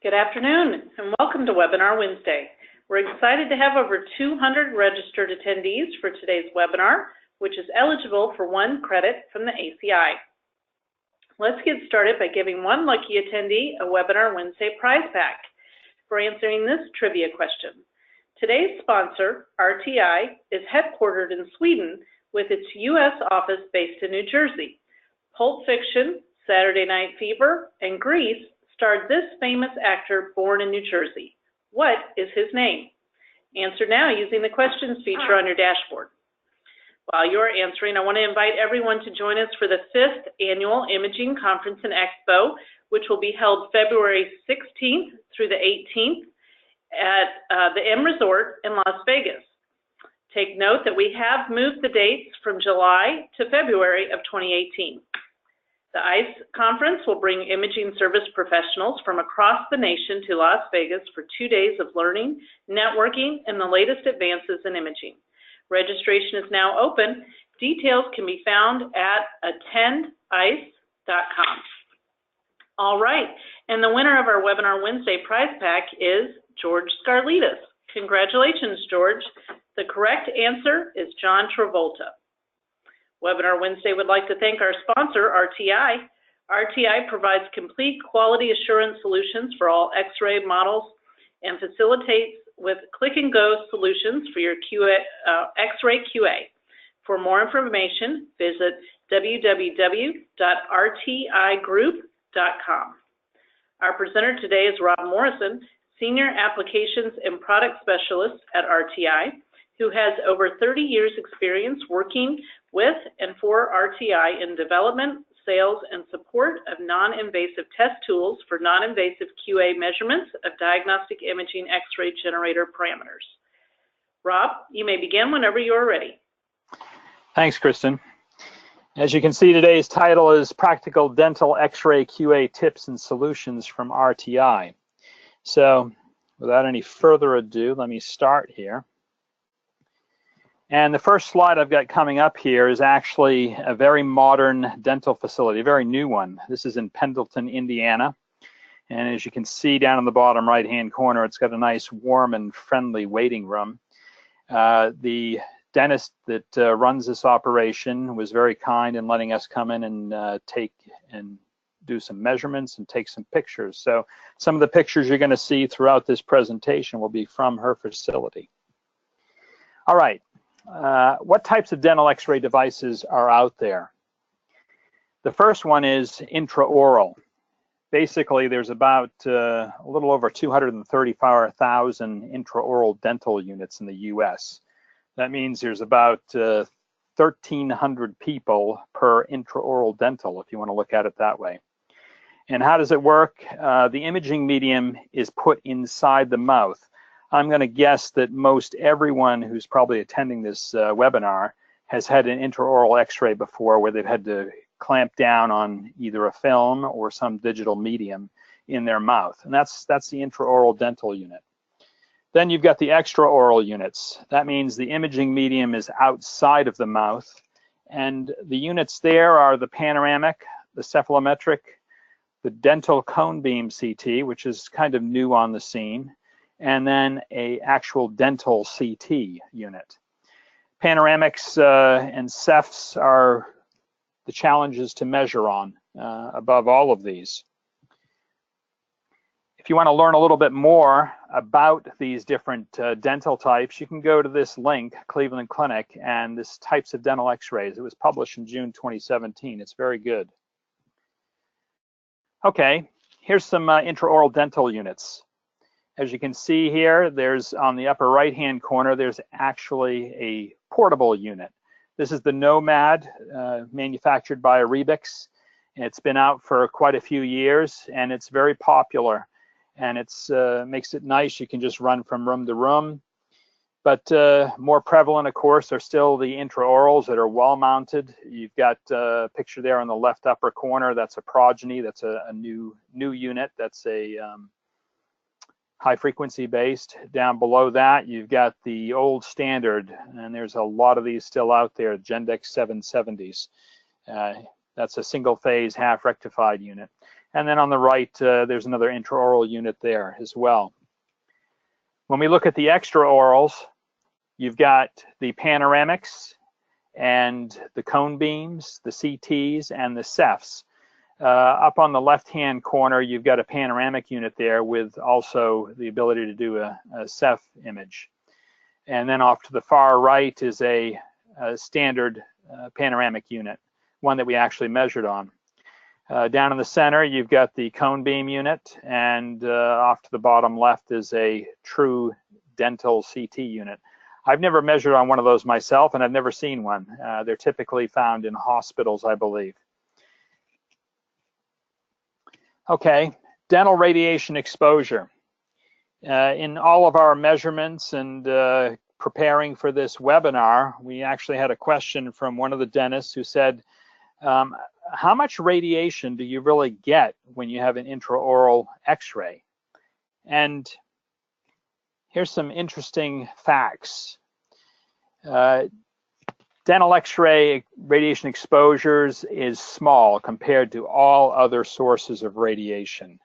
Good afternoon and welcome to Webinar Wednesday. We're excited to have over 200 registered attendees for today's webinar, which is eligible for 1 credit from the ACI. Let's get started by giving one lucky attendee a Webinar Wednesday prize pack for answering this trivia question. Today's sponsor, RTI, is headquartered in Sweden with its U.S. office based in New Jersey. Pulp Fiction, Saturday Night Fever, and Grease starred this famous actor born in New Jersey. What is his name? Answer now using the questions feature on your dashboard. While you're answering, I want to invite everyone to join us for the 5th Annual Imaging Conference and Expo, which will be held February 16th through the 18th at the M Resort in Las Vegas. Take note that we have moved the dates from July to February of 2018. The ICE conference will bring imaging service professionals from across the nation to Las Vegas for 2 days of learning, networking, and the latest advances in imaging. Registration is now open. Details can be found at attendice.com. All right, and the winner of our Webinar Wednesday prize pack is George Scarlitas. Congratulations, George. The correct answer is John Travolta. Webinar Wednesday would like to thank our sponsor, RTI. RTI provides complete quality assurance solutions for all X-ray models and facilitates with click-and-go solutions for your X-ray QA. For more information, visit www.rtigroup.com. Our presenter today is Rob Morrison, Senior Applications and Product Specialist at RTI, who has over 30 years experience working with and for RTI in development, sales, and support of non-invasive test tools for non-invasive QA measurements of diagnostic imaging X-ray generator parameters. Rob, you may begin whenever you are ready. Thanks, Kristen. As you can see, today's title is Practical Dental X-ray QA Tips and Solutions from RTI. So, without any further ado, let me start here. And the first slide I've got coming up here is actually a very modern dental facility, a very new one. This is in Pendleton, Indiana. And as you can see down in the bottom right-hand corner, it's got a nice warm and friendly waiting room. The dentist that runs this operation was very kind in letting us come in and do some measurements and take some pictures. So some of the pictures you're going to see throughout this presentation will be from her facility. All right. What types of dental X-ray devices are out there? The first one is intraoral. Basically, there's about a little over 234,000 intraoral dental units in the US. That means there's about 1,300 people per intraoral dental, if you want to look at it that way. And how does it work? The imaging medium is put inside the mouth. I'm going to guess that most everyone who's probably attending this webinar has had an intraoral X-ray before where they've had to clamp down on either a film or some digital medium in their mouth. And that's the intraoral dental unit. Then you've got the extraoral units. That means the imaging medium is outside of the mouth. And the units there are the Panoramic, the cephalometric, the dental cone beam CT, which is kind of new on the scene, and then a actual dental CT unit. Panoramics and cephs are the challenges to measure on above all of these. If you want to learn a little bit more about these different dental types, you can go to this link, Cleveland Clinic, and this Types of Dental X-rays. It was published in June 2017. It's very good. Okay, here's some intraoral dental units. As you can see here, there's on the upper right-hand corner, there's actually a portable unit. This is the Nomad, manufactured by Rebix. It's been out for quite a few years, and it's very popular. And it's makes it nice. You can just run from room to room. But more prevalent, of course, are still the intraorals that are wall-mounted. You've got a picture there on the left upper corner. That's a Progeny. That's a new unit. That's a high-frequency based. Down below that, you've got the old standard, and there's a lot of these still out there, Gendex 770s. That's a single-phase half-rectified unit. And then on the right, there's another intraoral unit there as well. When we look at the extraorals, you've got the panoramics and the cone beams, the CTs, and the cephs. Up on the left-hand corner, you've got a panoramic unit there with also the ability to do a ceph image. And then off to the far right is a standard panoramic unit, one that we actually measured on. Down in the center, you've got the cone beam unit, and off to the bottom left is a true dental CT unit. I've never measured on one of those myself, and I've never seen one. They're typically found in hospitals, I believe. Okay, dental radiation exposure. In all of our measurements and preparing for this webinar, we actually had a question from one of the dentists who said, how much radiation do you really get when you have an intraoral x-ray? And here's some interesting facts. Dental x-ray radiation exposures is small compared to all other sources of radiation.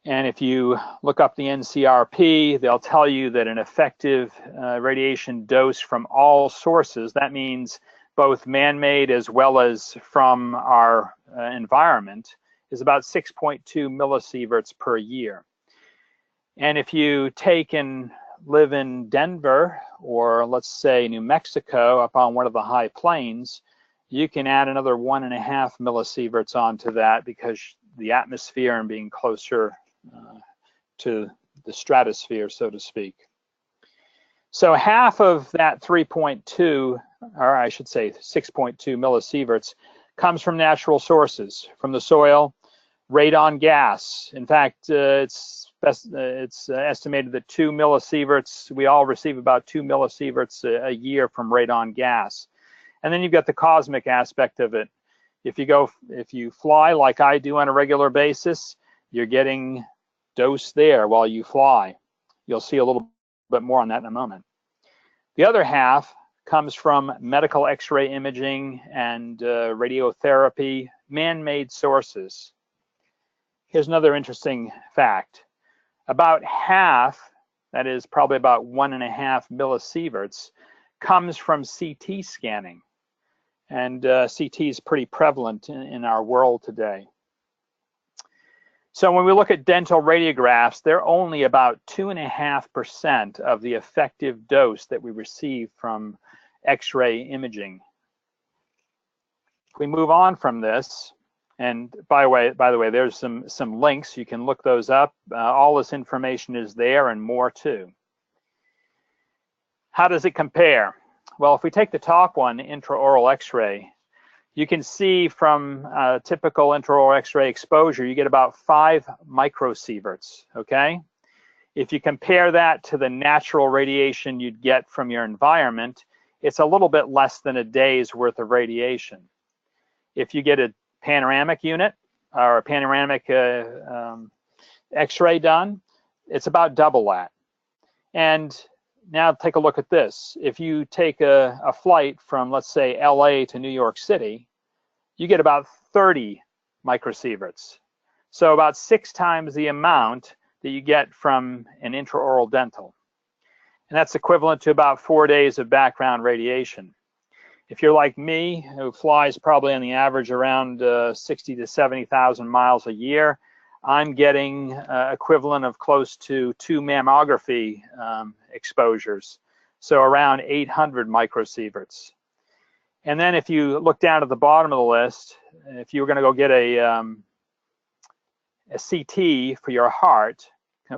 And if you look up the NCRP, they'll tell you that an effective radiation dose from all sources, that means both man-made as well as from our environment, is about 6.2 millisieverts per year. And if you take and live in Denver, or let's say New Mexico, up on one of the high plains, you can add another 1.5 millisieverts onto that because the atmosphere and being closer to the stratosphere, so to speak. So half of that 3.2, or I should say 6.2 millisieverts, comes from natural sources, from the soil, radon gas. In fact, it's estimated that 2 millisieverts, we all receive about 2 millisieverts a year from radon gas. And then you've got the cosmic aspect of it. If you fly like I do on a regular basis, you're getting dose there while you fly. You'll see a little bit more on that in a moment. The other half comes from medical x-ray imaging and radiotherapy, man-made sources. Here's another interesting fact. About half, that is probably about 1.5 millisieverts, comes from CT scanning. And CT is pretty prevalent in our world today. So when we look at dental radiographs, they're only about 2.5% of the effective dose that we receive from X-ray imaging. If we move on from this, and by the way, there's some links. You can look those up. All this information is there and more too. How does it compare? Well, if we take the top one, intraoral X-ray, you can see from typical intraoral X-ray exposure, you get about 5 microsieverts, okay? If you compare that to the natural radiation you'd get from your environment, it's a little bit less than a day's worth of radiation. If you get a panoramic unit or a panoramic X-ray done, it's about double that. And now take a look at this. If you take a flight from, let's say, LA to New York City, you get about 30 microsieverts. So about 6 times the amount that you get from an intraoral dental. And that's equivalent to about 4 days of background radiation. If you're like me, who flies probably on the average around 60 to 70,000 miles a year, I'm getting equivalent of close to 2 mammography exposures, so around 800 microsieverts. And then if you look down at the bottom of the list, if you were going to go get a CT for your heart,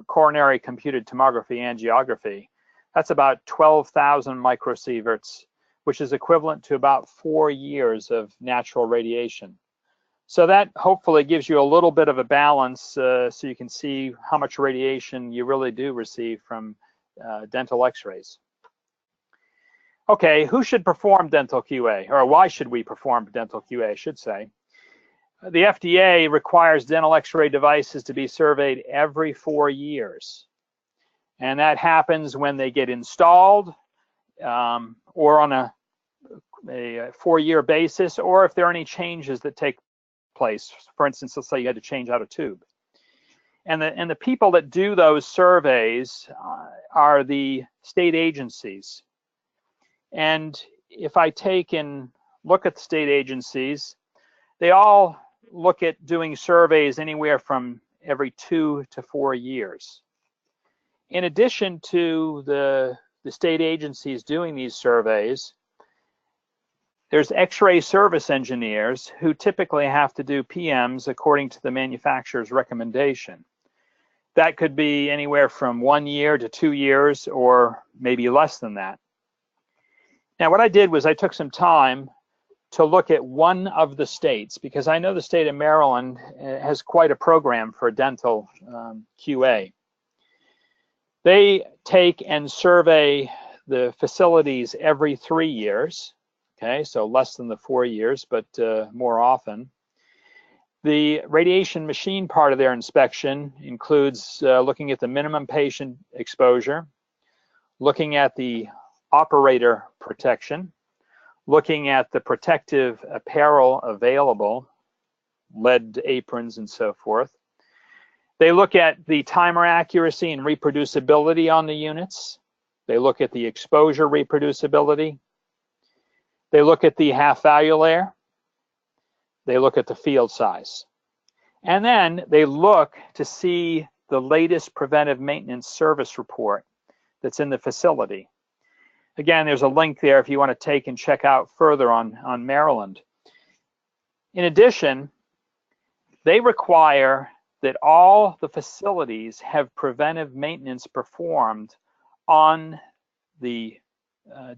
coronary computed tomography angiography, that's about 12,000 microsieverts, which is equivalent to about 4 years of natural radiation. So that hopefully gives you a little bit of a balance so you can see how much radiation you really do receive from dental x-rays. Okay, who should perform dental QA, or why should we perform dental QA, I should say. The FDA requires dental x-ray devices to be surveyed every 4 years. And that happens when they get installed or on a 4-year basis, or if there are any changes that take replace. For instance, let's say you had to change out a tube. And the people that do those surveys are the state agencies. And if I take and look at the state agencies, they all look at doing surveys anywhere from every 2 to 4 years. In addition to the state agencies doing these surveys, there's X-ray service engineers who typically have to do PMs according to the manufacturer's recommendation. That could be anywhere from 1 year to 2 years, or maybe less than that. Now, what I did was I took some time to look at one of the states, because I know the state of Maryland has quite a program for dental QA. They take and survey the facilities every 3 years. Okay, so less than the 4 years, but more often. The radiation machine part of their inspection includes looking at the minimum patient exposure, looking at the operator protection, looking at the protective apparel available, lead aprons and so forth. They look at the timer accuracy and reproducibility on the units. They look at the exposure reproducibility. They look at the half value layer. They look at the field size. And then they look to see the latest preventive maintenance service report that's in the facility. Again, there's a link there if you want to take and check out further on Maryland. In addition, they require that all the facilities have preventive maintenance performed on the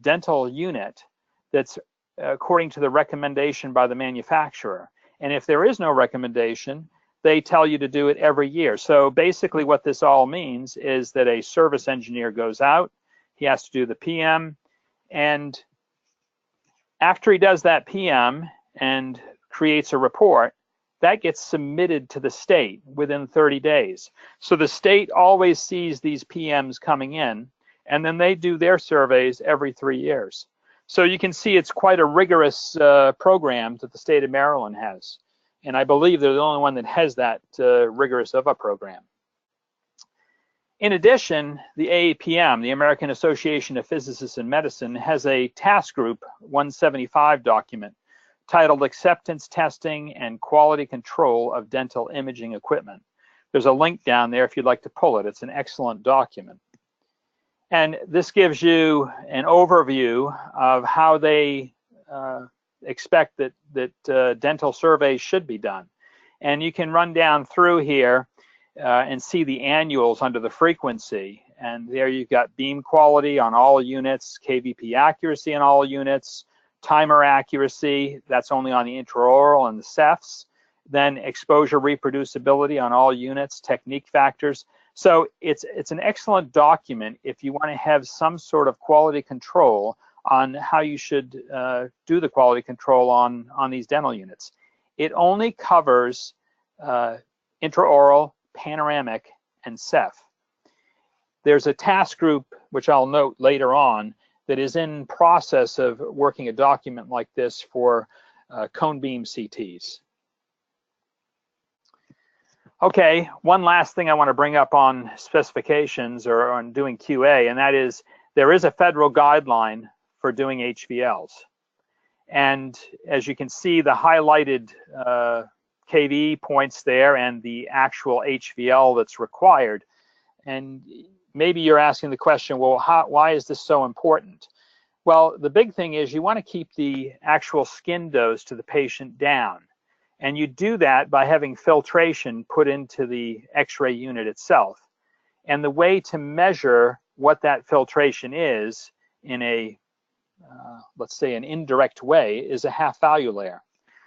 dental unit that's according to the recommendation by the manufacturer. And if there is no recommendation, they tell you to do it every year. So basically what this all means is that a service engineer goes out, he has to do the PM, and after he does that PM and creates a report, that gets submitted to the state within 30 days. So the state always sees these PMs coming in, and then they do their surveys every 3 years. So you can see it's quite a rigorous program that the state of Maryland has. And I believe they're the only one that has that rigorous of a program. In addition, the AAPM, the American Association of Physicists in Medicine, has a task group 175 document titled Acceptance Testing and Quality Control of Dental Imaging Equipment. There's a link down there if you'd like to pull it. It's an excellent document. And this gives you an overview of how they expect that dental surveys should be done. And you can run down through here and see the annuals under the frequency. And there you've got beam quality on all units, KVP accuracy on all units, timer accuracy, that's only on the intraoral and the cephs, then exposure reproducibility on all units, technique factors. So it's an excellent document if you want to have some sort of quality control on how you should do the quality control on these dental units. It only covers intraoral, panoramic, and ceph. There's a task group, which I'll note later on, that is in process of working a document like this for cone beam CTs. Okay, one last thing I want to bring up on specifications or on doing QA, and that is there is a federal guideline for doing HVLs. And as you can see, the highlighted KV points there and the actual HVL that's required. And maybe you're asking the question, well, why is this so important? Well, the big thing is you want to keep the actual skin dose to the patient down. And you do that by having filtration put into the X-ray unit itself. And the way to measure what that filtration is in a, let's say, an indirect way is a half value layer.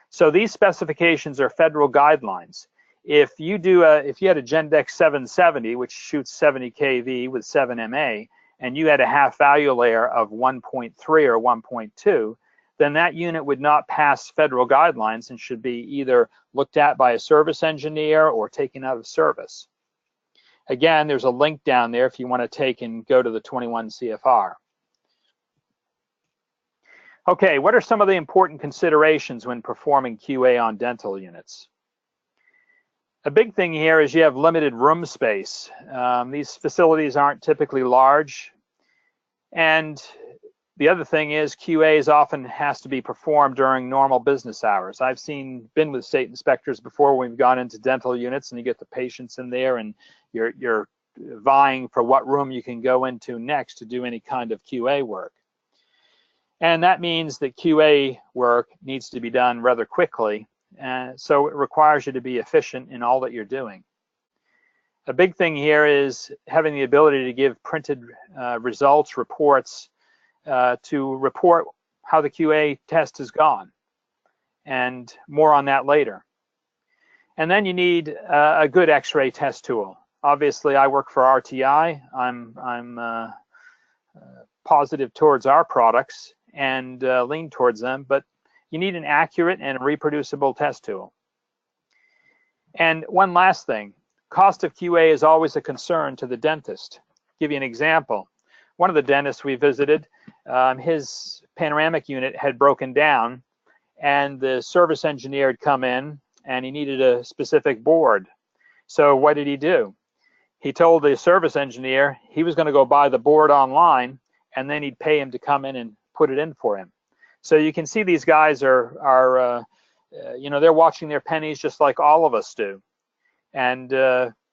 So these specifications are federal guidelines. If you had a Gendex 770, which shoots 70 kV with 7 MA, and you had a half value layer of 1.3 or 1.2, then that unit would not pass federal guidelines and should be either looked at by a service engineer or taken out of service. Again, there's a link down there if you want to take and go to the 21 CFR. Okay, what are some of the important considerations when performing QA on dental units? A big thing here is you have limited room space. These facilities aren't typically large. And the other thing is QAs often has to be performed during normal business hours. I've been with state inspectors before when we've gone into dental units and you get the patients in there and you're vying for what room you can go into next to do any kind of QA work. And that means that QA work needs to be done rather quickly. So it requires you to be efficient in all that you're doing. A big thing here is having the ability to give printed results, reports, to report how the QA test has gone. And more on that later. And then you need a good X-ray test tool. Obviously, I work for RTI. I'm positive towards our products and lean towards them, but you need an accurate and reproducible test tool. And one last thing, cost of QA is always a concern to the dentist. I'll give you an example. One of the dentists we visited, his panoramic unit had broken down and the service engineer had come in and he needed a specific board. So what did he do? He told the service engineer he was going to go buy the board online and then he'd pay him to come in and put it in for him. So you can see these guys are you know, they're watching their pennies just like all of us do. And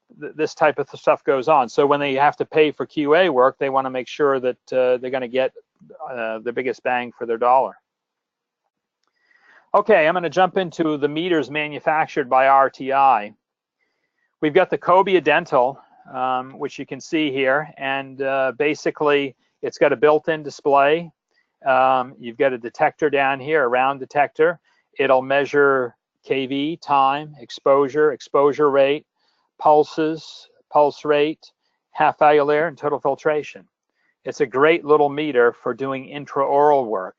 this type of stuff goes on. So when they have to pay for QA work, they want to make sure that they're going to get the biggest bang for their dollar. Okay, I'm going to jump into the meters manufactured by RTI. We've got the Cobia Dental, which you can see here, and basically it's got a built-in display. You've got a detector down here, a round detector. It'll measure kV, time, exposure rate, pulses, pulse rate, half valvular, and total filtration. It's a great little meter for doing intraoral work.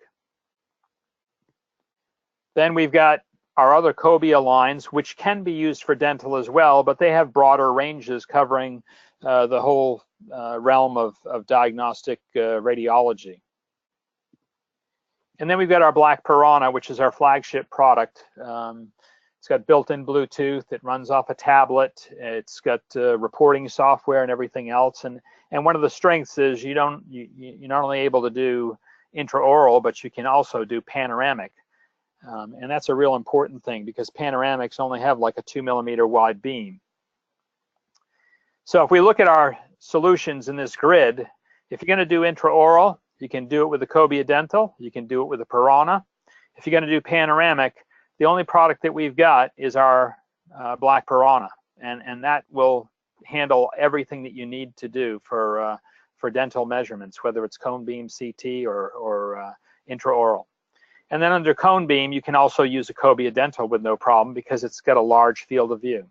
Then we've got our other Cobia lines, which can be used for dental as well, but they have broader ranges covering the whole realm of diagnostic radiology. And then we've got our black Piranha, which is our flagship product. It's got built-in Bluetooth. It runs off a tablet. It's got reporting software and everything else. And one of the strengths is you're not only able to do intraoral, but you can also do panoramic. And that's a real important thing because panoramics only have like a 2mm wide beam. So if we look at our solutions in this grid, if you're going to do intraoral, you can do it with the Cobia Dental. You can do it with the Piranha. If you're going to do panoramic, the only product that we've got is our black Piranha, and that will handle everything that you need to do for dental measurements, whether it's cone beam, CT, or intraoral. And then under cone beam, you can also use a Cobia Dental with no problem because it's got a large field of view.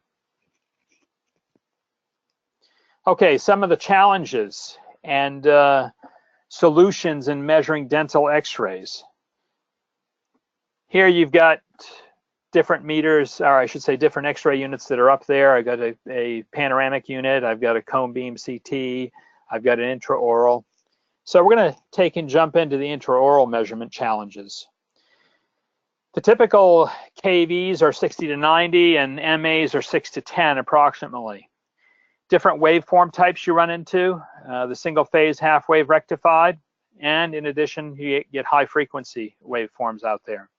Okay, some of the challenges and solutions in measuring dental x-rays. Here you've got different meters, or I should say different x-ray units that are up there. I've got a panoramic unit, I've got a cone beam CT, I've got an intraoral. So we're going to take and jump into the intraoral measurement challenges. The typical KVs are 60 to 90 and MAs are 6 to 10 approximately. Different waveform types you run into, the single phase half wave rectified, and in addition you get high frequency waveforms out there.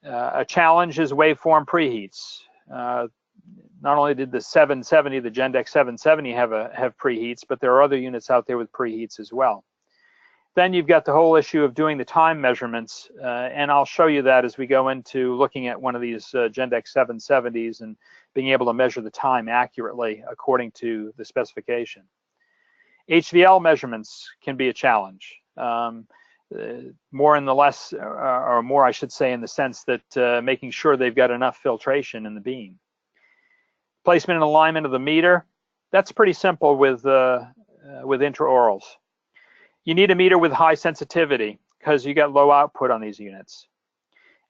A challenge is waveform preheats. Not only did the 770, the Gendex 770 have preheats, but there are other units out there with preheats as well. Then you've got the whole issue of doing the time measurements, and I'll show you that as we go into looking at one of these Gendex 770s and being able to measure the time accurately according to the specification. HVL measurements can be a challenge. More in the less, or more I should say in the sense that making sure they've got enough filtration in the beam. Placement and alignment of the meter, that's pretty simple with intraorals. You need a meter with high sensitivity because you got low output on these units.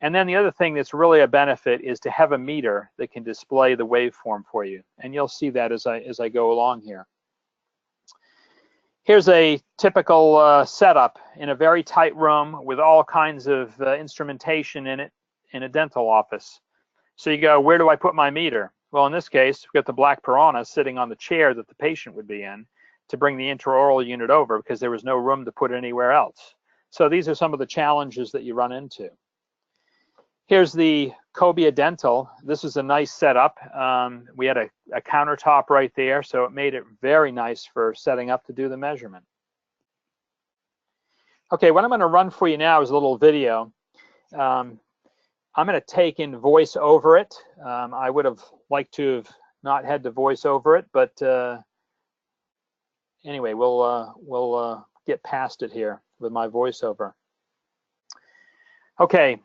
And then the other thing that's really a benefit is to have a meter that can display the waveform for you. And you'll see that as I go along here. Here's a typical setup in a very tight room with all kinds of instrumentation in it in a dental office. So you go, where do I put my meter? Well, in this case, we've got the black Piranha sitting on the chair that the patient would be in to bring the intraoral unit over because there was no room to put it anywhere else. So these are some of the challenges that you run into. Here's the Cobia dental. This is a nice setup. We had a countertop right there, so it made it very nice for setting up to do the measurement. Okay, what I'm going to run for you now is a little video. I'm going to take in voice over it. I would have liked to have not had to voice over it, but anyway, we'll get past it here with my voiceover. Okay,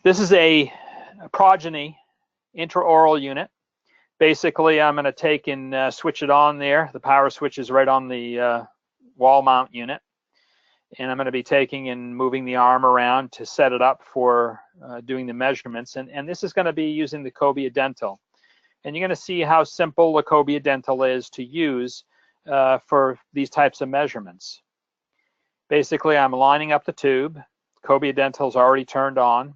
this is a Progeny intraoral unit. Basically, I'm going to take and switch it on there. The power switch is right on the wall mount unit. And I'm going to be taking and moving the arm around to set it up for doing the measurements. And this is going to be using the Cobia dental. And you're going to see how simple the Cobia dental is to use for these types of measurements. Basically, I'm lining up the tube. Cobia dental is already turned on.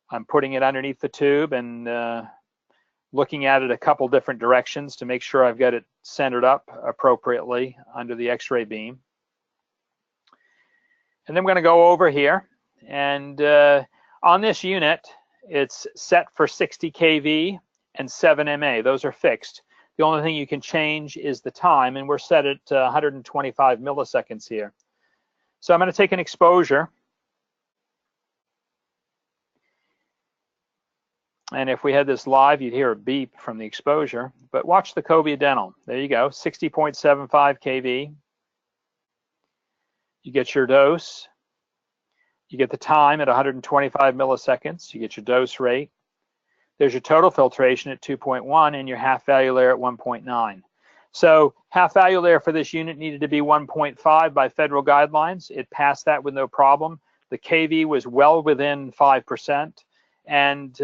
I'm putting it underneath the tube and looking at it a couple different directions to make sure I've got it centered up appropriately under the X-ray beam. And then we're going to go over here, and on this unit, it's set for 60 kV and 7 MA. Those are fixed. The only thing you can change is the time, and we're set at 125 milliseconds here. So I'm going to take an exposure. And if we had this live, you'd hear a beep from the exposure. But watch the Cobia dental. There you go, 60.75 kV. You get your dose. You get the time at 125 milliseconds. You get your dose rate. There's your total filtration at 2.1 and your half value layer at 1.9. So half value layer for this unit needed to be 1.5 by federal guidelines. It passed that with no problem. The kV was well within 5%. And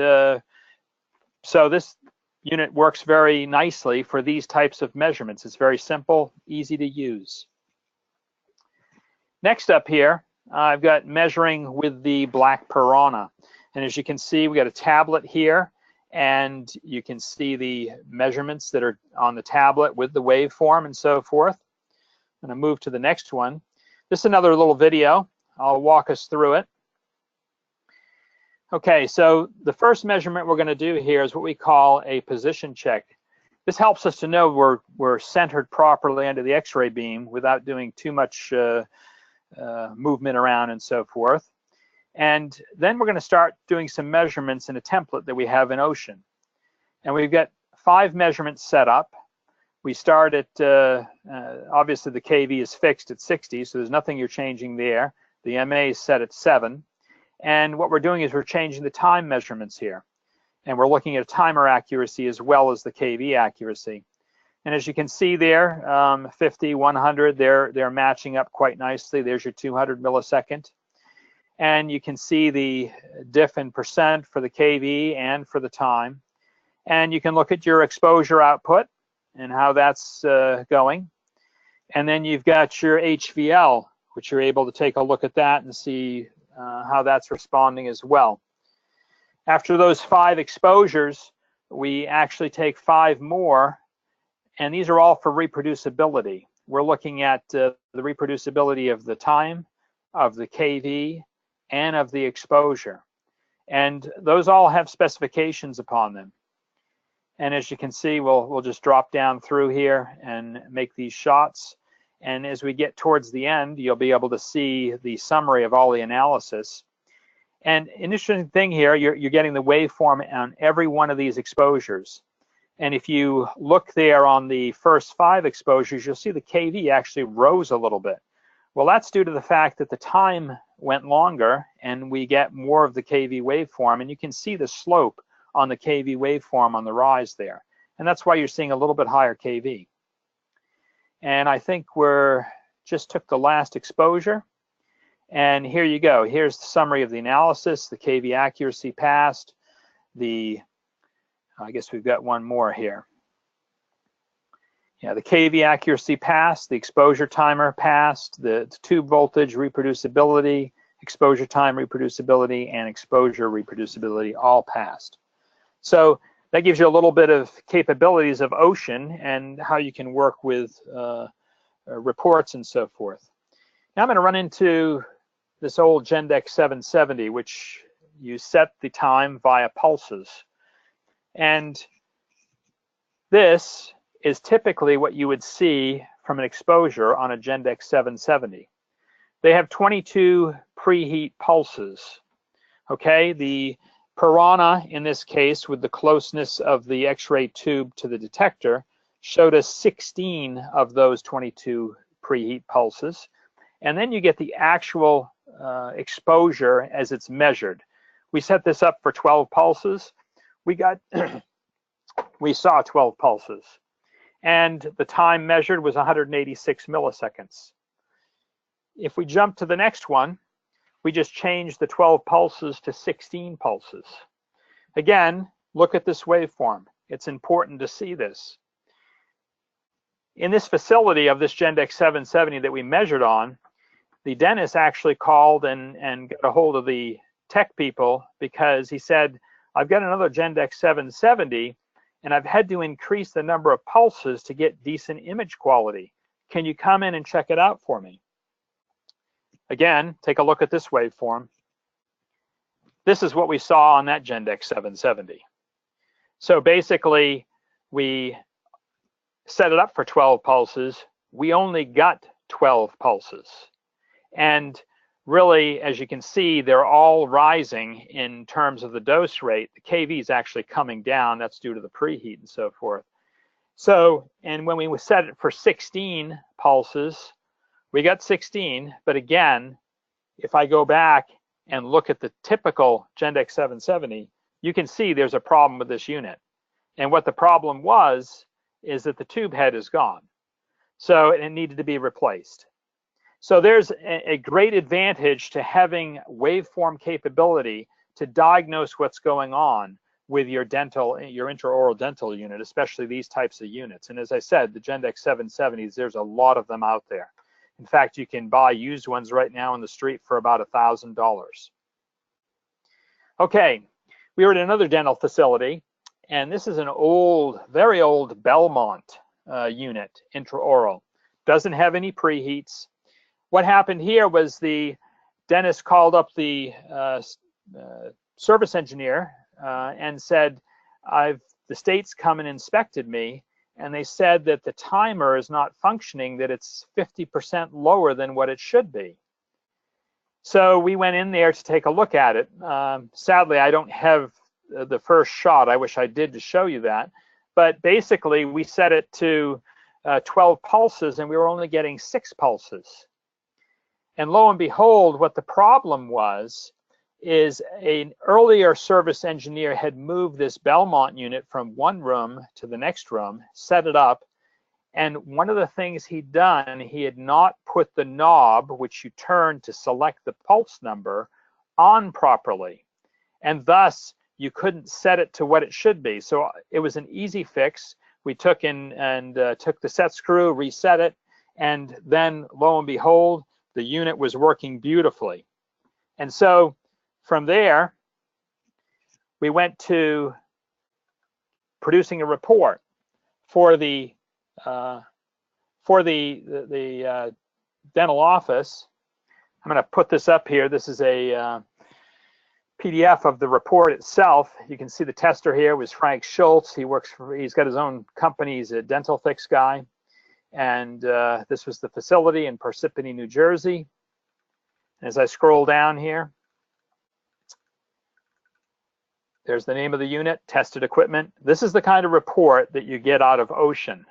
so this unit works very nicely for these types of measurements. It's very simple, easy to use. Next up here, I've got measuring with the black Piranha. And as you can see, we got a tablet here, and you can see the measurements that are on the tablet with the waveform and so forth. I'm going to move to the next one. This is another little video. I'll walk us through it. Okay, so the first measurement we're going to do here is what we call a position check. This helps us to know we're centered properly under the X-ray beam without doing too much movement around and so forth. And then we're going to start doing some measurements in a template that we have in Ocean. And we've got 5 measurements set up. We start at, obviously the kV is fixed at 60, so there's nothing you're changing there. The MA is set at 7. And what we're doing is we're changing the time measurements here. And we're looking at timer accuracy as well as the kV accuracy. And as you can see there, 50, 100, they're matching up quite nicely. There's your 200 millisecond. And you can see the diff in percent for the kV and for the time. And you can look at your exposure output and how that's going. And then you've got your HVL, which you're able to take a look at that and see how that's responding as well. After those 5 exposures, we actually take 5 more, and these are all for reproducibility. We're looking at the reproducibility of the time, of the kV, and of the exposure. And those all have specifications upon them. And as you can see, we'll just drop down through here and make these shots. And as we get towards the end, you'll be able to see the summary of all the analysis. And an interesting thing here, you're getting the waveform on every one of these exposures. And if you look there on the first 5 exposures, you'll see the kV actually rose a little bit. Well, that's due to the fact that the time went longer and we get more of the kV waveform, and you can see the slope on the kV waveform on the rise there. And that's why you're seeing a little bit higher kV. And I think we're just took the last exposure. And here you go. Here's the summary of the analysis. The kV accuracy passed. I guess we've got one more here. Yeah, the kV accuracy passed, the exposure timer passed, the tube voltage, reproducibility, exposure time reproducibility, and exposure reproducibility all passed. So that gives you a little bit of capabilities of ocean and how you can work with reports and so forth. Now I'm going to run into this old Gendex 770, which you set the time via pulses. And this is typically what you would see from an exposure on a Gendex 770. They have 22 preheat pulses. Okay, the Piranha, in this case, with the closeness of the X-ray tube to the detector, showed us 16 of those 22 preheat pulses. And then you get the actual exposure as it's measured. We set this up for 12 pulses. We saw 12 pulses. And the time measured was 186 milliseconds. If we jump to the next one, we just changed the 12 pulses to 16 pulses. Again, look at this waveform. It's important to see this. In this facility of this Gendex 770 that we measured on, the dentist actually called and got a hold of the tech people because he said, I've got another Gendex 770 and I've had to increase the number of pulses to get decent image quality. Can you come in and check it out for me? Again, take a look at this waveform. This is what we saw on that Gendex 770. So basically, we set it up for 12 pulses. We only got 12 pulses. And really, as you can see, they're all rising in terms of the dose rate. The kV is actually coming down. That's due to the preheat and so forth. So, and when we set it for 16 pulses, we got 16, but again, if I go back and look at the typical Gendex 770, you can see there's a problem with this unit. And what the problem was is that the tube head is gone. So it needed to be replaced. So there's a great advantage to having waveform capability to diagnose what's going on with your intraoral dental unit, especially these types of units. And as I said, the Gendex 770s, there's a lot of them out there. In fact, you can buy used ones right now on the street for about $1,000. Okay, we were at another dental facility, and this is an old, very old Belmont unit, intraoral. Doesn't have any preheats. What happened here was the dentist called up the service engineer and said, the state's come and inspected me, and they said that the timer is not functioning, that it's 50% lower than what it should be. So we went in there to take a look at it. Sadly, I don't have the first shot. I wish I did to show you that. But basically, we set it to 12 pulses, and we were only getting 6 pulses. And lo and behold, what the problem was is an earlier service engineer had moved this Belmont unit from one room to the next room, set it up, and one of the things he'd done, he had not put the knob, which you turn to select the pulse number, on properly. And thus, you couldn't set it to what it should be. So it was an easy fix. We took took the set screw, reset it, and then lo and behold, the unit was working beautifully. And so from there, we went to producing a report for the dental office. I'm going to put this up here. This is a PDF of the report itself. You can see the tester here was Frank Schultz. He's got his own company. He's a dental fix guy. And this was the facility in Parsippany, New Jersey. As I scroll down here, there's the name of the unit, tested equipment. This is the kind of report that you get out of Ocean,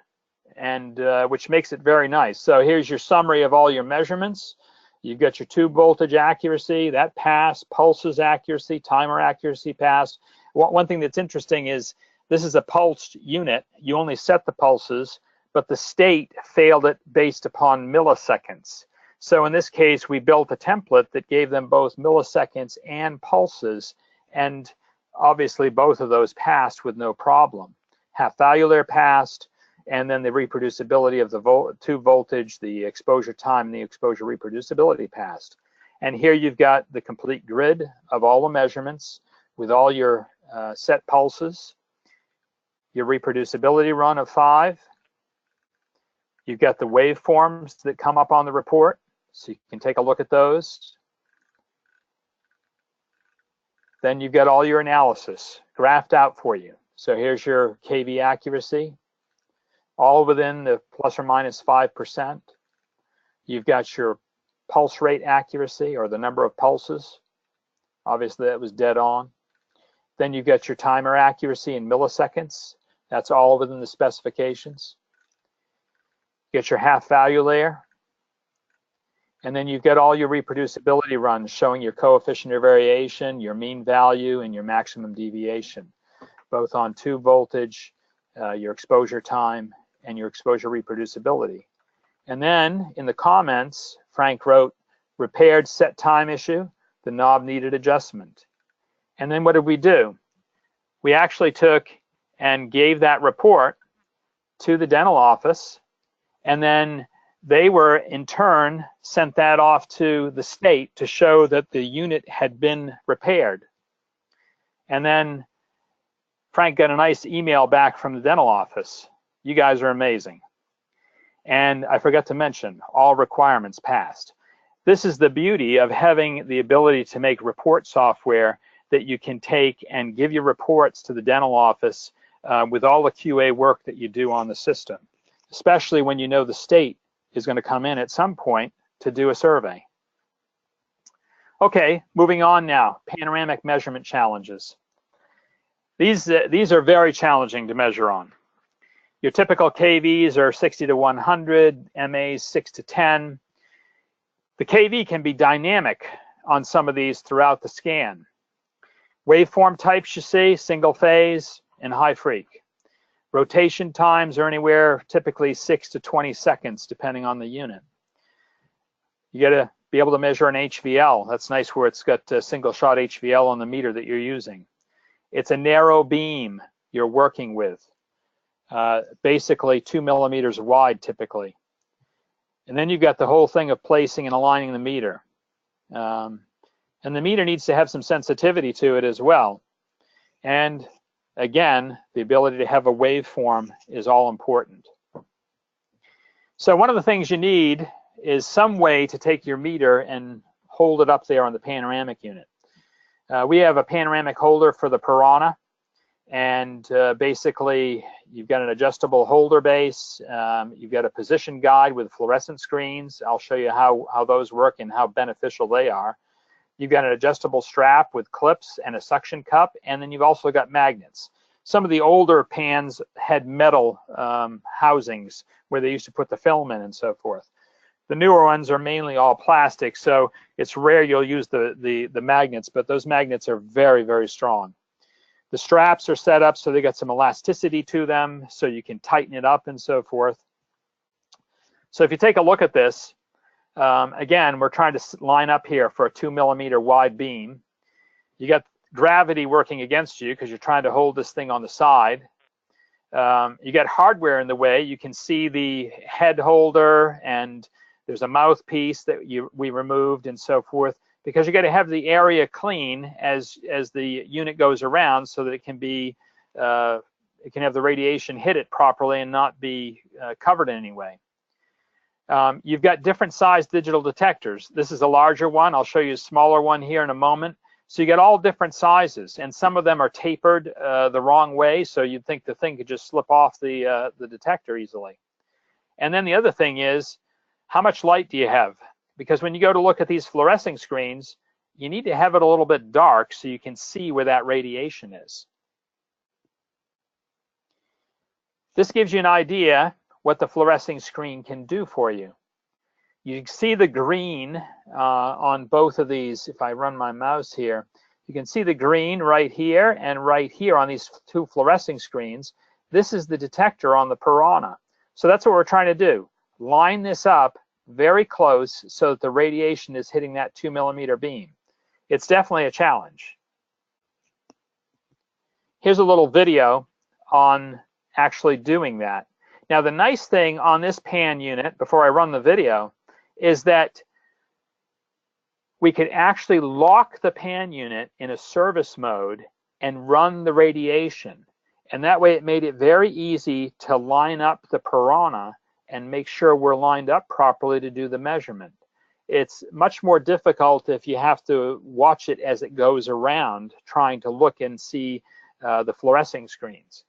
and which makes it very nice. So here's your summary of all your measurements. You've got your tube voltage accuracy, that passed, pulses accuracy, timer accuracy passed. One thing that's interesting is this is a pulsed unit. You only set the pulses, but the state failed it based upon milliseconds. So in this case, we built a template that gave them both milliseconds and pulses, and obviously both of those passed with no problem. Half valvular passed, and then the reproducibility of the to voltage, the exposure time, and the exposure reproducibility passed. And here you've got the complete grid of all the measurements with all your set pulses, your reproducibility run of 5. You've got the waveforms that come up on the report, so you can take a look at those. Then you've got all your analysis graphed out for you. So here's your kV accuracy, all within the plus or minus 5%. You've got your pulse rate accuracy, or the number of pulses. Obviously that was dead on. Then you've got your timer accuracy in milliseconds. That's all within the specifications. Get your half value layer. And then you've got all your reproducibility runs showing your coefficient of variation, your mean value, and your maximum deviation, both on tube voltage, your exposure time, and your exposure reproducibility. And then in the comments, Frank wrote, repaired set time issue, the knob needed adjustment. And then what did we do? We actually took and gave that report to the dental office, and then they were in turn sent that off to the state to show that the unit had been repaired. And then Frank got a nice email back from the dental office. You guys are amazing. And I forgot to mention, all requirements passed. This is the beauty of having the ability to make report software that you can take and give your reports to the dental office with all the QA work that you do on the system, especially when you know the state is going to come in at some point to do a survey. Okay, moving on now, panoramic measurement challenges. These are very challenging to measure on. Your typical KVs are 60 to 100, MAs 6 to 10. The KV can be dynamic on some of these throughout the scan. Waveform types you see, single phase and high freq. Rotation times are anywhere typically 6 to 20 seconds depending on the unit. You got to be able to measure an HVL. That's nice where it's got a single shot HVL on the meter that you're using. It's a narrow beam you're working with, basically 2 millimeters wide typically. And then you've got the whole thing of placing and aligning the meter. And the meter needs to have some sensitivity to it as well. And again, the ability to have a waveform is all important. So one of the things you need is some way to take your meter and hold it up there on the panoramic unit. We have a panoramic holder for the Piranha, and basically you've got an adjustable holder base, you've got a position guide with fluorescent screens. I'll show you how those work and how beneficial they are. You've got an adjustable strap with clips and a suction cup, and then you've also got magnets. Some of the older pans had metal housings where they used to put the film in and so forth. The newer ones are mainly all plastic, so it's rare you'll use the magnets, but those magnets are very, very strong. The straps are set up so they got some elasticity to them, so you can tighten it up and so forth. So if you take a look at this, again, we're trying to line up here for a 2 millimeter wide beam. You got gravity working against you because you're trying to hold this thing on the side. You got hardware in the way. You can see the head holder, and there's a mouthpiece that we removed and so forth, because you got to have the area clean as the unit goes around so that it can be it can have the radiation hit it properly and not be covered in any way. You've got different size digital detectors. This is a larger one. I'll show you a smaller one here in a moment. So you get all different sizes, and some of them are tapered the wrong way, so you'd think the thing could just slip off the detector easily. And then the other thing is, how much light do you have? Because when you go to look at these fluorescing screens, you need to have it a little bit dark so you can see where that radiation is. This gives you an idea what the fluorescing screen can do for you. You can see the green on both of these. If I run my mouse here, you can see the green right here and right here on these two fluorescing screens. This is the detector on the Piranha. So that's what we're trying to do. Line this up very close so that the radiation is hitting that 2 millimeter beam. It's definitely a challenge. Here's a little video on actually doing that. Now, the nice thing on this pan unit, before I run the video, is that we could actually lock the pan unit in a service mode and run the radiation. And that way it made it very easy to line up the Piranha and make sure we're lined up properly to do the measurement. It's much more difficult if you have to watch it as it goes around, trying to look and see the fluorescing screens.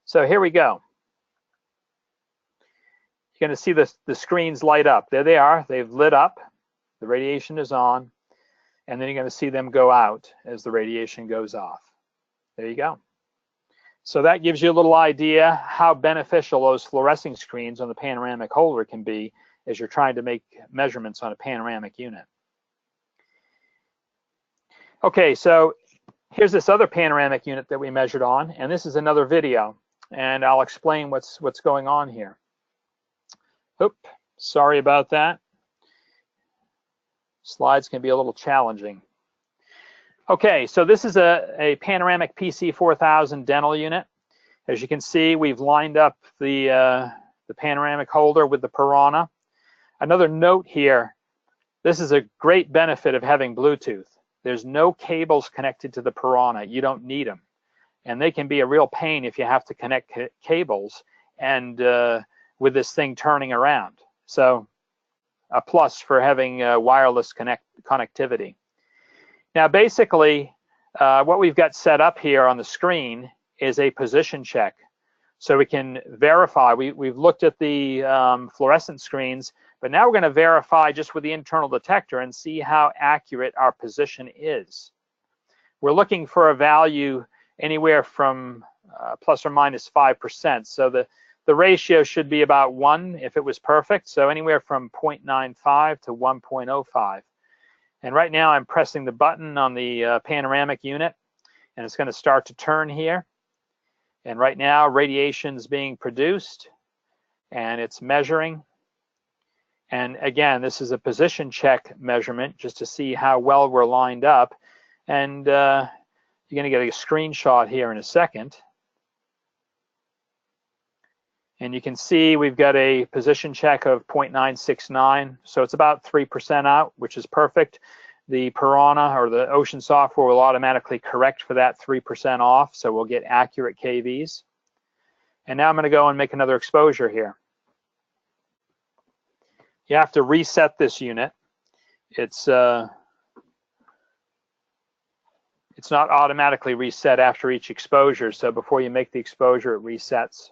So here we go. You're going to see the screens light up. There they are. They've lit up. The radiation is on. And then you're going to see them go out as the radiation goes off. There you go. So that gives you a little idea how beneficial those fluorescing screens on the panoramic holder can be as you're trying to make measurements on a panoramic unit. Okay, so here's this other panoramic unit that we measured on, and this is another video, and I'll explain what's going on here. Oop, sorry about that. Slides can be a little challenging. Okay, so this is a panoramic PC4000 dental unit. As you can see, we've lined up the panoramic holder with the Piranha. Another note here, this is a great benefit of having Bluetooth. There's no cables connected to the Piranha. You don't need them. And they can be a real pain if you have to connect cables and with this thing turning around. So a plus for having wireless connectivity. Now basically, what we've got set up here on the screen is a position check. So we can verify, we've looked at the fluorescent screens, but now we're going to verify just with the internal detector and see how accurate our position is. We're looking for a value anywhere from plus or minus 5%. So the ratio should be about 1 if it was perfect. So anywhere from 0.95 to 1.05. And right now I'm pressing the button on the panoramic unit, and it's going to start to turn here. And right now radiation is being produced and it's measuring. And again, this is a position check measurement just to see how well we're lined up. And you're going to get a screenshot here in a second. And you can see we've got a position check of 0.969. So it's about 3% out, which is perfect. The Piranha or the Ocean software will automatically correct for that 3% off. So we'll get accurate KVs. And now I'm going to go and make another exposure here. You have to reset this unit. It's not automatically reset after each exposure. So before you make the exposure, it resets.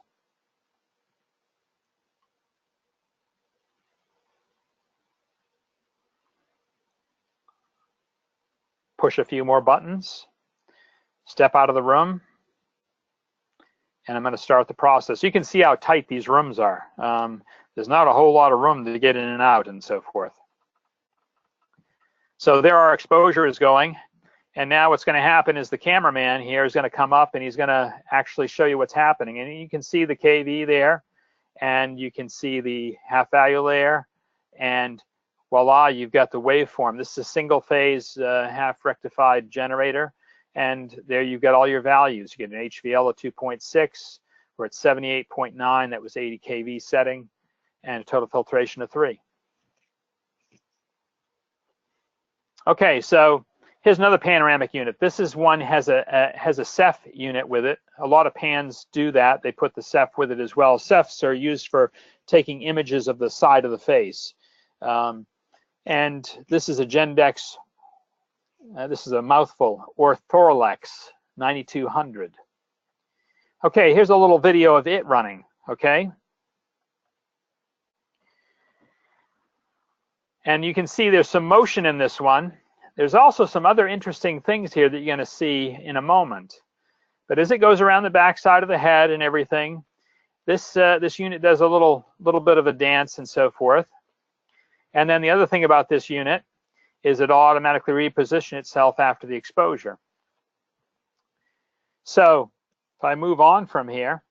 Push a few more buttons, step out of the room, and I'm going to start the process. You can see how tight these rooms are. There's not a whole lot of room to get in and out and so forth. So there our exposure is going, and now what's going to happen is the cameraman here is going to come up and he's going to actually show you what's happening. And you can see the KV there, and you can see the half value there, and voila, you've got the waveform. This is a single phase half rectified generator, and there you've got all your values. You get an HVL of 2.6, we're at 78.9, that was 80 kV setting, and a total filtration of 3. Okay, so here's another panoramic unit. This is one has a Ceph unit with it. A lot of pans do that. They put the Ceph with it as well. Cephs are used for taking images of the side of the face. And this is a Gendex, this is a mouthful, Orthoralix 9200. Okay, here's a little video of it running, okay? And you can see there's some motion in this one. There's also some other interesting things here that you're going to see in a moment. But as it goes around the back side of the head and everything, this unit does a little bit of a dance and so forth. And then the other thing about this unit is it automatically repositions itself after the exposure. So if I move on from here,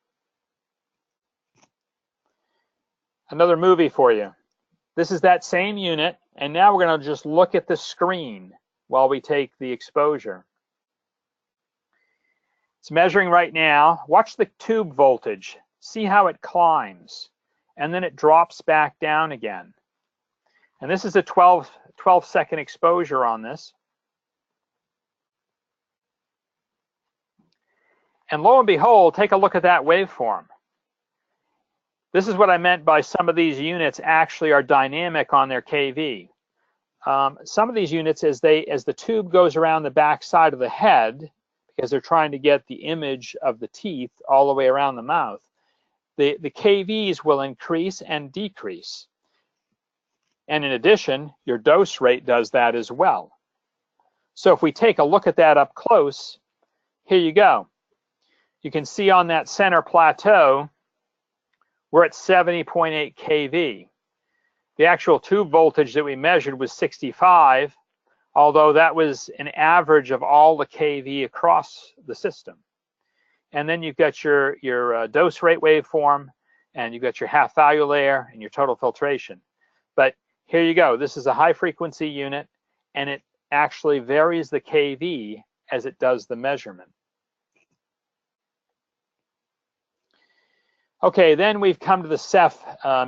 another movie for you. This is that same unit, and now we're going to just look at the screen while we take the exposure. It's measuring right now. Watch the tube voltage. See how it climbs, and then it drops back down again. And this is a 12-second exposure on this. And lo and behold, take a look at that waveform. This is what I meant by some of these units actually are dynamic on their KV. Some of these units, as the tube goes around the back side of the head, because they're trying to get the image of the teeth all the way around the mouth, the KVs will increase and decrease. And in addition, your dose rate does that as well. So if we take a look at that up close, here you go. You can see on that center plateau, we're at 70.8 kV. The actual tube voltage that we measured was 65, although that was an average of all the kV across the system. And then you've got your dose rate waveform, and you've got your half value layer and your total filtration. But here you go. This is a high frequency unit, and it actually varies the kV as it does the measurement. Okay, then we've come to the Ceph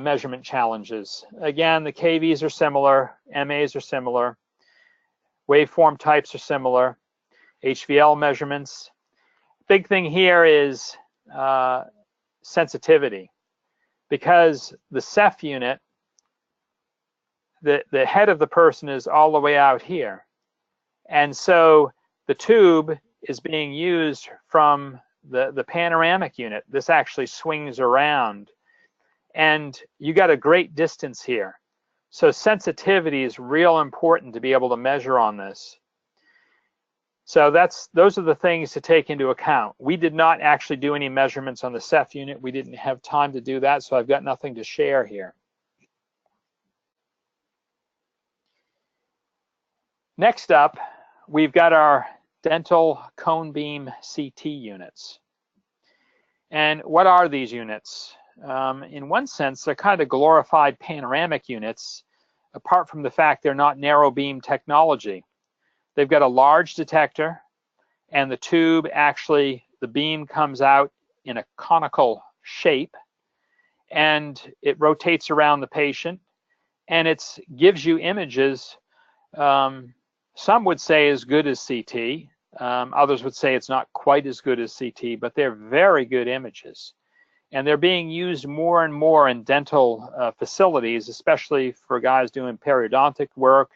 measurement challenges. Again, the KVs are similar, MAs are similar, waveform types are similar, HVL measurements. Big thing here is sensitivity, because the Ceph unit, the head of the person is all the way out here. And so the tube is being used from the panoramic unit. This actually swings around, and you got a great distance here. So sensitivity is real important to be able to measure on this. So those are the things to take into account. We did not actually do any measurements on the Ceph unit. We didn't have time to do that, so I've got nothing to share here. Next up, we've got our dental cone beam CT units. And what are these units? In one sense, they're kind of glorified panoramic units, apart from the fact they're not narrow beam technology. They've got a large detector, and the tube actually, the beam comes out in a conical shape, and it rotates around the patient, and it gives you images, some would say as good as CT. Others would say it's not quite as good as CT, but they're very good images. And they're being used more and more in dental facilities, especially for guys doing periodontic work,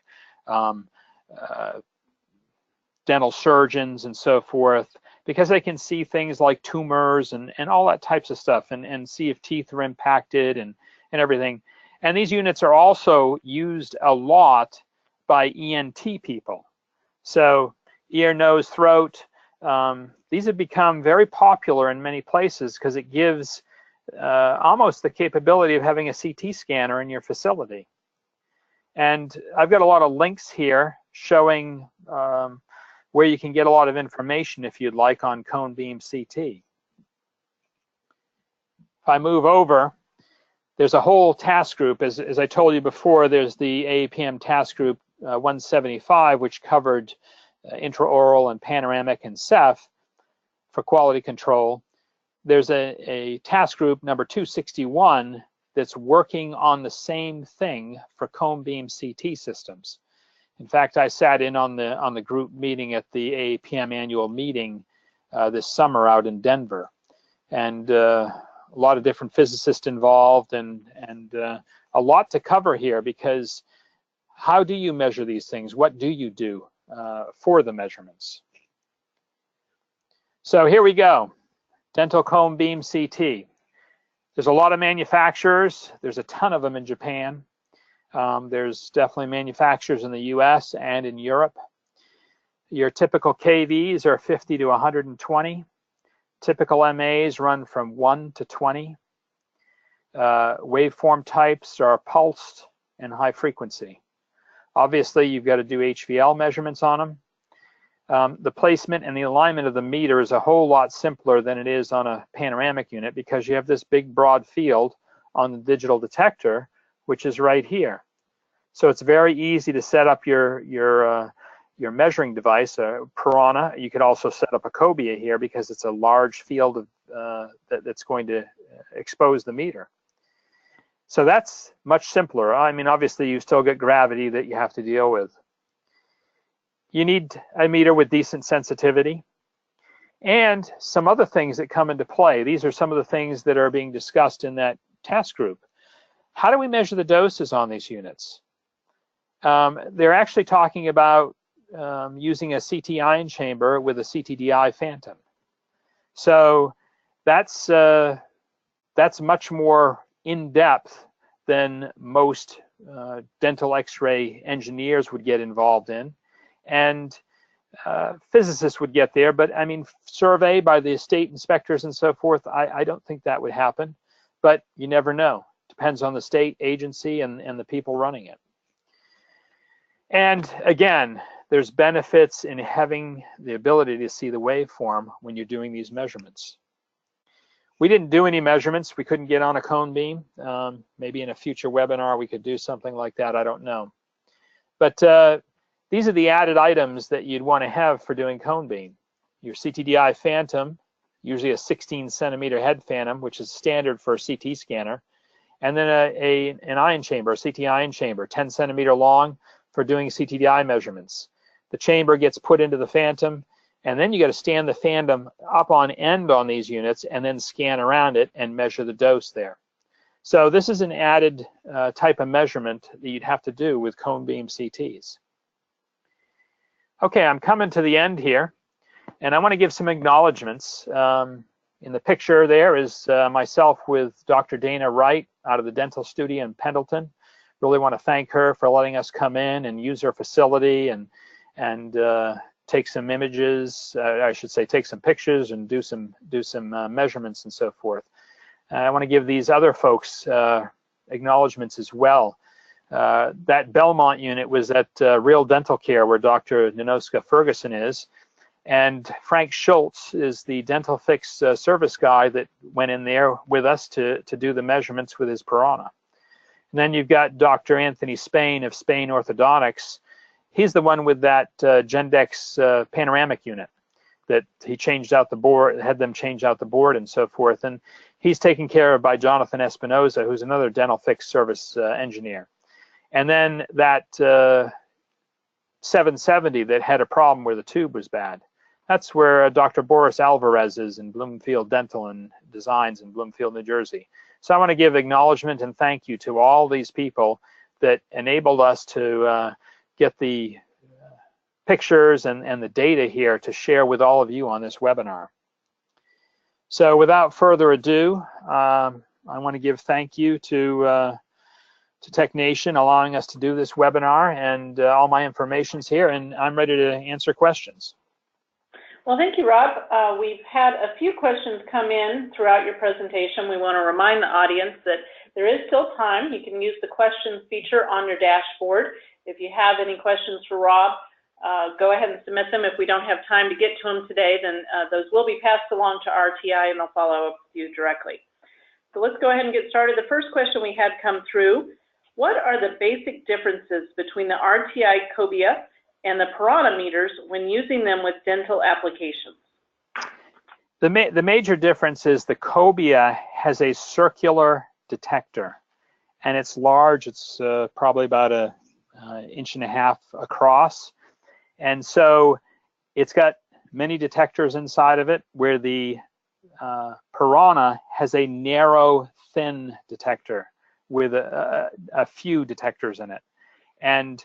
dental surgeons and so forth, because they can see things like tumors and all that types of stuff, and see if teeth are impacted and everything. And these units are also used a lot by ENT people. So ear, nose, throat, these have become very popular in many places because it gives almost the capability of having a CT scanner in your facility. And I've got a lot of links here showing where you can get a lot of information if you'd like on cone beam CT. If I move over, there's a whole task group. As I told you before, there's the AAPM task group 175, which covered intraoral and panoramic and Ceph for quality control. There's a task group number 261 that's working on the same thing for cone beam CT systems. In fact, I sat in on the group meeting at the AAPM annual meeting this summer out in Denver, and a lot of different physicists involved, and a lot to cover here, because how do you measure these things? What do you do for the measurements? So here we go, dental cone beam CT. There's a lot of manufacturers. There's a ton of them in Japan. There's definitely manufacturers in the US and in Europe. Your typical KVs are 50 to 120. Typical MAs run from 1 to 20. Waveform types are pulsed and high frequency. Obviously, you've got to do HVL measurements on them. The placement and the alignment of the meter is a whole lot simpler than it is on a panoramic unit, because you have this big broad field on the digital detector, which is right here. So it's very easy to set up your measuring device, Piranha. You could also set up a Cobia here, because it's a large field of, that's going to expose the meter. So that's much simpler. I mean, obviously you still get gravity that you have to deal with. You need a meter with decent sensitivity and some other things that come into play. These are some of the things that are being discussed in that task group. How do we measure the doses on these units? They're actually talking about using a CT ion chamber with a CTDI phantom. So that's much more in-depth than most dental x-ray engineers would get involved in, and physicists would get there, but I mean, survey by the state inspectors and so forth, I don't think that would happen, but you never know. Depends on the state agency and the people running it. And again, there's benefits in having the ability to see the waveform when you're doing these measurements. We didn't do any measurements. We couldn't get on a cone beam. Maybe in a future webinar we could do something like that. I don't know. But these are the added items that you'd want to have for doing cone beam. Your CTDI phantom, usually a 16 centimeter head phantom, which is standard for a CT scanner, and then an ion chamber, a CT ion chamber, 10 centimeter long for doing CTDI measurements. The chamber gets put into the phantom, and then you got to stand the phantom up on end on these units and then scan around it and measure the dose there. So this is an added type of measurement that you'd have to do with cone beam CTs. Okay, I'm coming to the end here, and I want to give some acknowledgements. In the picture there is myself with Dr. Dana Wright out of the dental studio in Pendleton. Really want to thank her for letting us come in and use her facility and take some images, I should say take some pictures and do some measurements and so forth. I want to give these other folks acknowledgements as well. That Belmont unit was at Real Dental Care where Dr. Ninoska Ferguson is, and Frank Schultz is the Dental Fix service guy that went in there with us to do the measurements with his Piranha. And then you've got Dr. Anthony Spain of Spain Orthodontics. He's the one with that Gendex Panoramic unit that he changed out the board, had them change out the board and so forth. And he's taken care of by Jonathan Espinoza, who's another Dental Fix service engineer. And then that 770 that had a problem where the tube was bad. That's where Dr. Boris Alvarez is in Bloomfield Dental and Designs in Bloomfield, New Jersey. So I want to give acknowledgement and thank you to all these people that enabled us to get the pictures and the data here to share with all of you on this webinar. So without further ado, I want to give thank you to TechNation allowing us to do this webinar, and all my information's here, and I'm ready to answer questions. Well, thank you, Rob. We've had a few questions come in throughout your presentation. We want to remind the audience that there is still time. You can use the questions feature on your dashboard. If you have any questions for Rob, go ahead and submit them. If we don't have time to get to them today, then those will be passed along to RTI and they'll follow up with you directly. So let's go ahead and get started. The first question we had come through: what are the basic differences between the RTI Cobia and the Piranha meters when using them with dental applications? The major difference is the Cobia has a circular detector, and it's large. It's probably about an inch and a half across, and so it's got many detectors inside of it, where the Piranha has a narrow, thin detector with a few detectors in it. And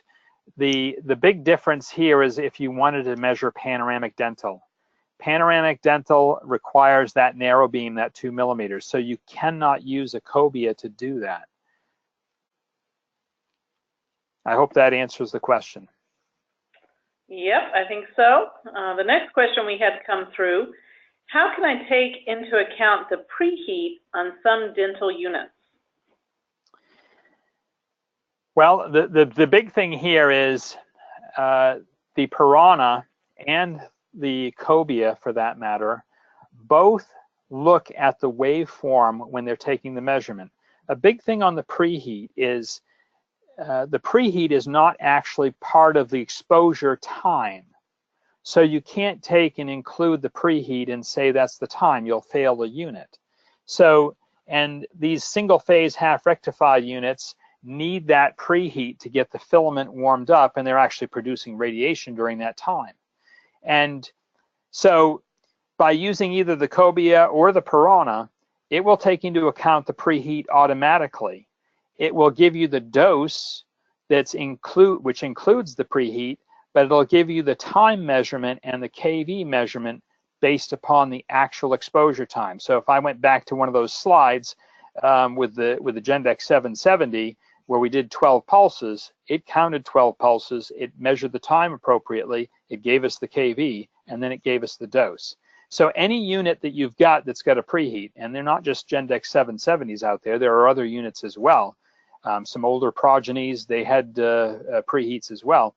the big difference here is if you wanted to measure panoramic dental. Panoramic dental requires that narrow beam, that 2 millimeters, so you cannot use a Cobia to do that. I hope that answers the question. Yep, I think so. The next question we had come through: how can I take into account the preheat on some dental units? Well, the big thing here is the Piranha and the Cobia, for that matter, both look at the waveform when they're taking the measurement. A big thing on the preheat is the preheat is not actually part of the exposure time. So you can't take and include the preheat and say that's the time. You'll fail the unit. So And these single-phase half-rectified units need that preheat to get the filament warmed up, and they're actually producing radiation during that time. And so by using either the Cobia or the Piranha, it will take into account the preheat automatically. It will give you the dose which includes the preheat, but it'll give you the time measurement and the kV measurement based upon the actual exposure time. So if I went back to one of those slides with the Gendex 770, where we did 12 pulses, it counted 12 pulses, it measured the time appropriately, it gave us the kV, and then it gave us the dose. So any unit that you've got that's got a preheat, and they're not just Gendex 770s out there, there are other units as well. Some older Progenies, they had preheats as well.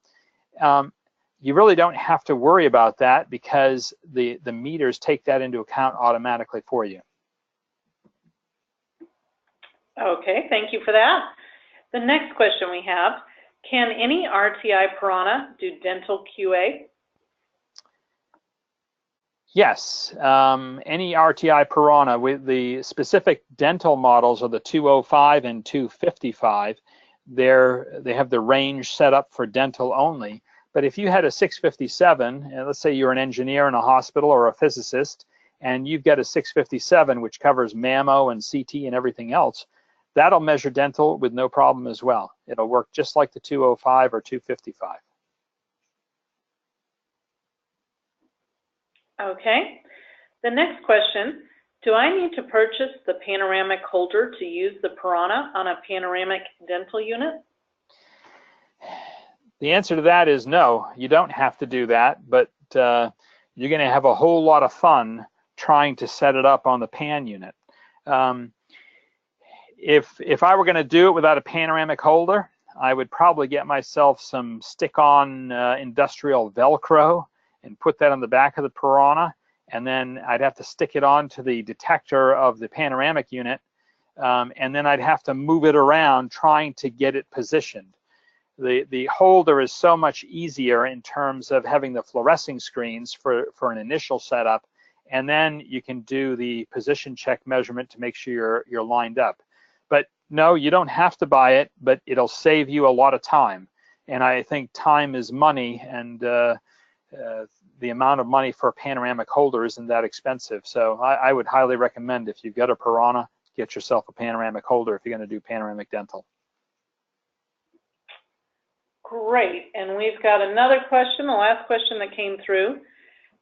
You really don't have to worry about that because the meters take that into account automatically for you. Okay, thank you for that. The next question we have, can any RTI Piranha do dental QA? Yes, any RTI Piranha with the specific dental models are the 205 and 255. They have the range set up for dental only. But if you had a 657, and let's say you're an engineer in a hospital or a physicist, and you've got a 657 which covers mammo and CT and everything else, that'll measure dental with no problem as well. It'll work just like the 205 or 255. Okay. The next question, do I need to purchase the panoramic holder to use the Piranha on a panoramic dental unit? The answer to that is no, you don't have to do that, but you're going to have a whole lot of fun trying to set it up on the pan unit. If I were going to do it without a panoramic holder, I would probably get myself some stick-on industrial Velcro and put that on the back of the Piranha, and then I'd have to stick it on to the detector of the panoramic unit, and then I'd have to move it around trying to get it positioned. The holder is so much easier in terms of having the fluorescing screens for an initial setup, and then you can do the position check measurement to make sure you're lined up. But no, you don't have to buy it, but it'll save you a lot of time. And I think time is money, and the amount of money for a panoramic holder isn't that expensive. So I would highly recommend, if you've got a Piranha, get yourself a panoramic holder if you're going to do panoramic dental. Great, and we've got another question, the last question that came through.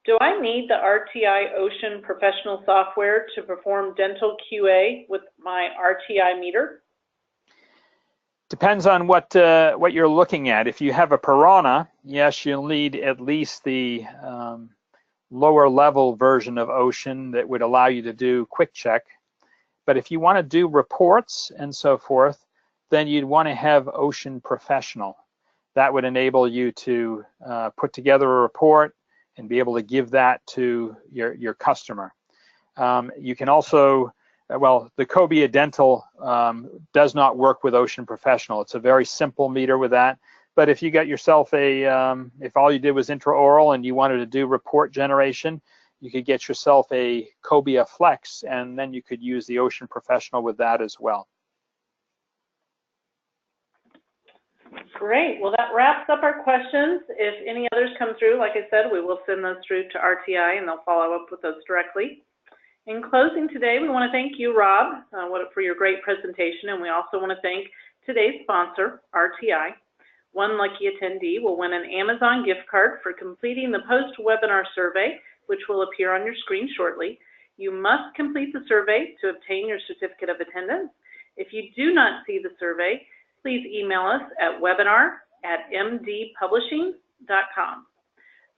Do I need the RTI Ocean professional software to perform dental QA with my RTI meter? Depends on what you're looking at. If you have a Piranha, yes, you'll need at least the lower level version of Ocean that would allow you to do quick check. But if you want to do reports and so forth, then you'd want to have Ocean Professional. That would enable you to put together a report and be able to give that to your customer. You can also, well, the Cobia Dental does not work with Ocean Professional. It's a very simple meter with that. But if you got yourself if all you did was intraoral and you wanted to do report generation, you could get yourself a Cobia Flex, and then you could use the Ocean Professional with that as well. Great. Well, that wraps up our questions. If any others come through, like I said, we will send those through to RTI and they'll follow up with those directly. In closing today, we want to thank you, Rob, for your great presentation, and we also want to thank today's sponsor, RTI. One lucky attendee will win an Amazon gift card for completing the post-webinar survey, which will appear on your screen shortly. You must complete the survey to obtain your certificate of attendance. If you do not see the survey, please email us at webinar@mdpublishing.com.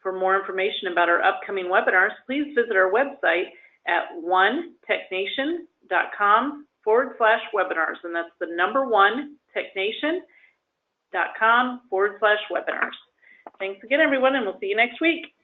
For more information about our upcoming webinars, please visit our website at onetechnation.com/webinars, and that's the number 1technation.com/webinars. Thanks again, everyone, and we'll see you next week.